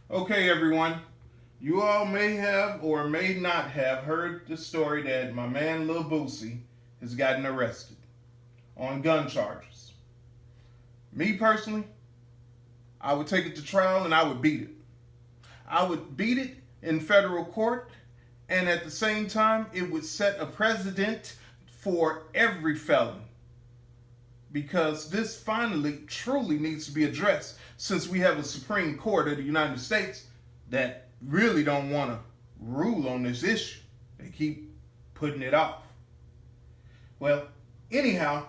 Okay, everyone. You all may have or may not have heard the story that my man Lil Boosie has gotten arrested on gun charges. Me personally, I would take it to trial and I would beat it. I would beat it in federal court, and at the same time, it would set a precedent for every felon because this finally truly needs to be addressed since we have a Supreme Court of the United States that really don't want to rule on this issue. They keep putting it off. Well, anyhow,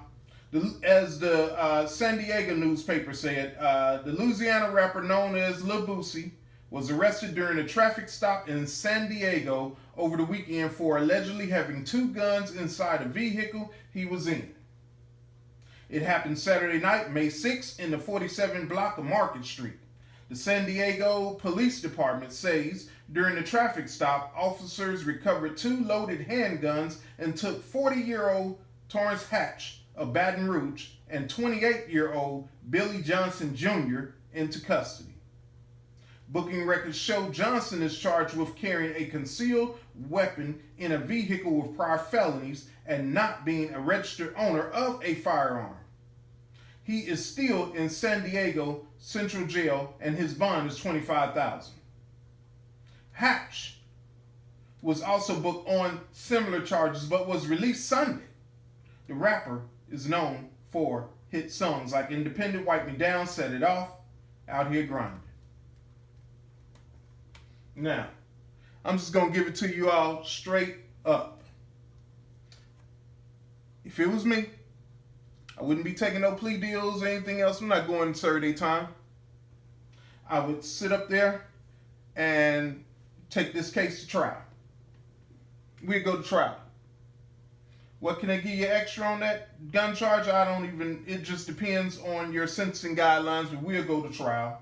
as the San Diego newspaper said, the Louisiana rapper known as Lil Boosie was arrested during a traffic stop in San Diego over the weekend for allegedly having two guns inside a vehicle he was in. It happened Saturday night, May 6th, in the 47 block of Market Street. The San Diego Police Department says during the traffic stop, officers recovered two loaded handguns and took 40-year-old Torrance Hatch of Baton Rouge and 28-year-old Billy Johnson Jr. into custody. Booking records show Johnson is charged with carrying a concealed weapon in a vehicle with prior felonies and not being a registered owner of a firearm. He is still in San Diego Central Jail and his bond is $25,000. Hatch was also booked on similar charges but was released Sunday. The rapper is known for hit songs like Independent, Wipe Me Down, Set It Off, Out Here Grinding. Now, I'm just going to give it to you all straight up. If it was me, I wouldn't be taking no plea deals or anything else. I'm not going to serve their time. I would sit up there and take this case to trial. We'd go to trial. What can they give you extra on that gun charge? It just depends on your sentencing guidelines, but we'll go to trial.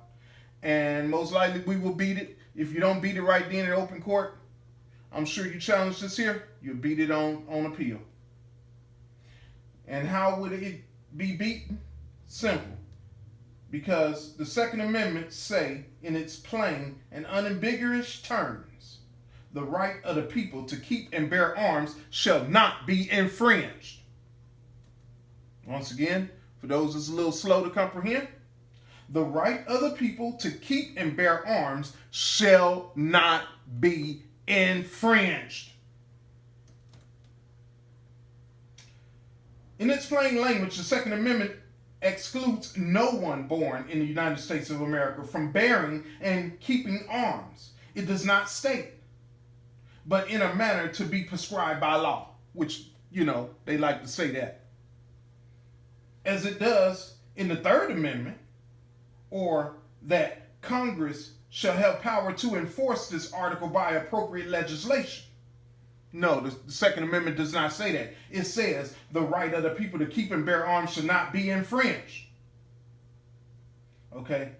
And most likely we will beat it. If you don't beat it right then in open court, I'm sure you challenge this here, you'll beat it on appeal. And how would it be beaten? Simple. Because the Second Amendment say in its plain and unambiguous terms, the right of the people to keep and bear arms shall not be infringed. Once again, for those that's a little slow to comprehend, the right of the people to keep and bear arms shall not be infringed. In its plain language, the Second Amendment excludes no one born in the United States of America from bearing and keeping arms. It does not state, but in a manner to be prescribed by law, which, they like to say that. As it does in the Third Amendment, or that Congress shall have power to enforce this article by appropriate legislation. No, the Second Amendment does not say that. It says the right of the people to keep and bear arms should not be infringed. Okay?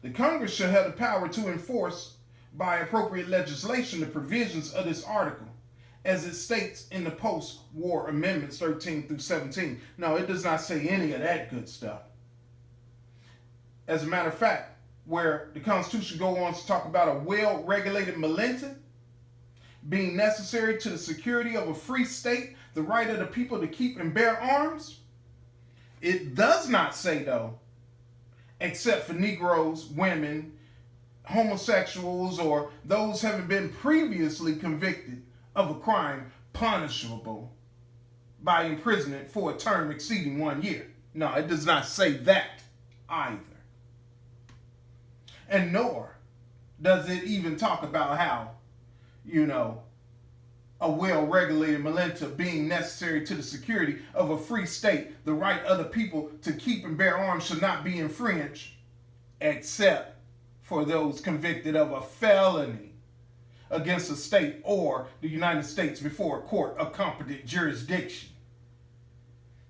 The Congress shall have the power to enforce by appropriate legislation the provisions of this article, as it states in the post-war amendments 13 through 17. No, it does not say any of that good stuff. As a matter of fact, where the Constitution goes on to talk about a well-regulated militia being necessary to the security of a free state, the right of the people to keep and bear arms, it does not say, though, except for Negroes, women, homosexuals, or those having been previously convicted of a crime punishable by imprisonment for a term exceeding 1 year. No, it does not say that either. And nor does it even talk about how, a well-regulated militia being necessary to the security of a free state, the right of the people to keep and bear arms should not be infringed, except for those convicted of a felony against a state or the United States before a court of competent jurisdiction.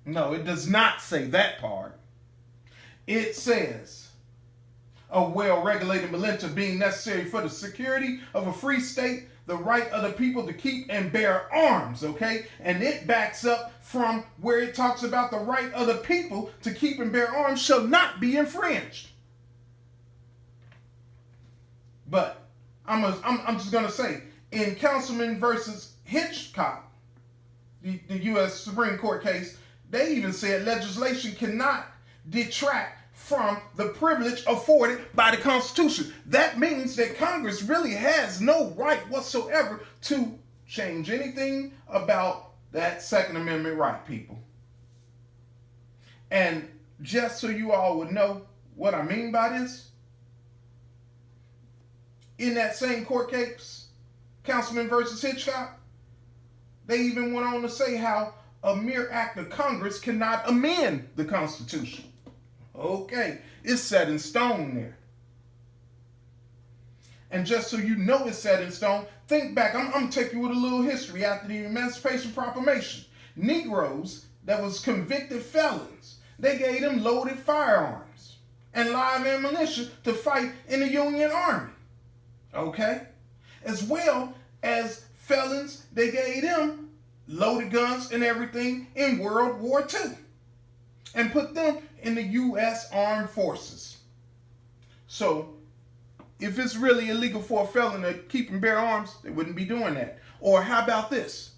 No, it does not say that part. It says a well-regulated militia being necessary for the security of a free state, the right of the people to keep and bear arms, okay? And it backs up from where it talks about the right of the people to keep and bear arms shall not be infringed. But I'm just gonna say, in Councilman versus Hitchcock, the U.S. Supreme Court case, they even said legislation cannot detract from the privilege afforded by the Constitution. That means that Congress really has no right whatsoever to change anything about that Second Amendment right, people. And just so you all would know what I mean by this, in that same court case, Councilman versus Hitchcock, they even went on to say how a mere act of Congress cannot amend the Constitution. Okay, it's set in stone there. And just so you know it's set in stone, think back. I'm going to take you with a little history. After the Emancipation Proclamation, Negroes that was convicted felons, they gave them loaded firearms and live ammunition to fight in the Union Army. Okay? As well as felons, they gave them loaded guns and everything in World War II and put them in the U.S. Armed Forces. So, if it's really illegal for a felon to keep and bear arms, they wouldn't be doing that. Or how about this?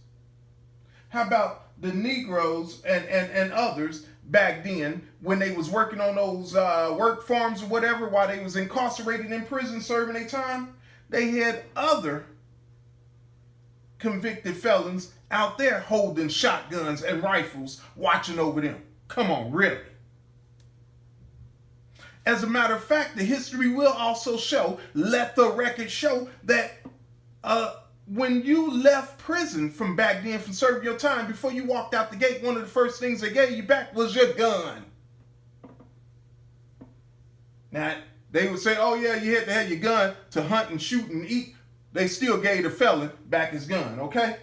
How about the Negroes and others back then when they was working on those work farms or whatever while they was incarcerated in prison serving their time? They had other convicted felons out there holding shotguns and rifles watching over them. Come on, really? As a matter of fact, the history will also show, let the record show, that when you left prison from back then, from serving your time, before you walked out the gate, one of the first things they gave you back was your gun. Now, they would say, oh yeah, you had to have your gun to hunt and shoot and eat. They still gave the felon back his gun, okay?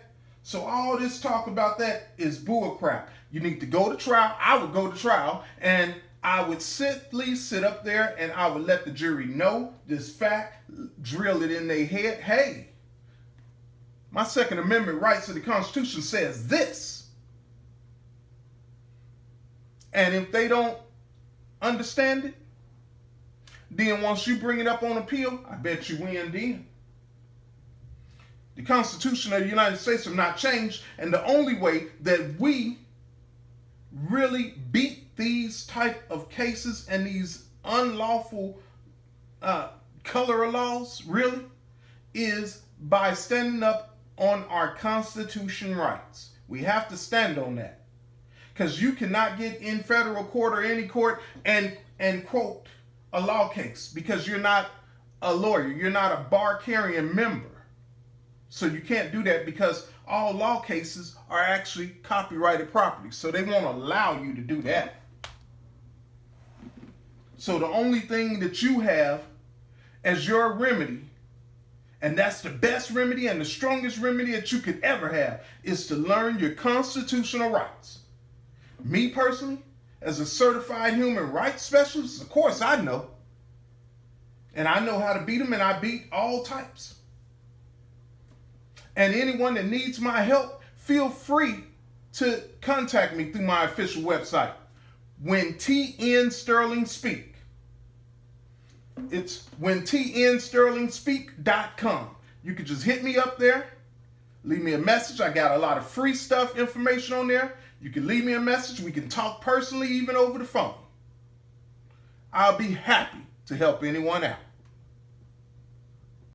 So all this talk about that is bull crap. You need to go to trial. I would go to trial, and I would simply sit up there and I would let the jury know this fact, drill it in their head. Hey, my Second Amendment rights to the Constitution says this. And if they don't understand it, then once you bring it up on appeal, I bet you win then. The Constitution of the United States have not changed, and the only way that we really beat these type of cases and these unlawful color of laws really is by standing up on our Constitution rights. We have to stand on that, because you cannot get in federal court or any court and quote a law case, because you're not a lawyer, you're not a bar carrying member. So you can't do that, because all law cases are actually copyrighted property. So they won't allow you to do that. So the only thing that you have as your remedy, and that's the best remedy and the strongest remedy that you could ever have, is to learn your constitutional rights. Me personally, as a certified human rights specialist, of course I know. And I know how to beat them, and I beat all types. And anyone that needs my help, feel free to contact me through my official website, When TN Sterling Speak. It's whentnsterlingspeak.com. You can just hit me up there, leave me a message. I got a lot of free stuff, information on there. You can leave me a message. We can talk personally, even over the phone. I'll be happy to help anyone out.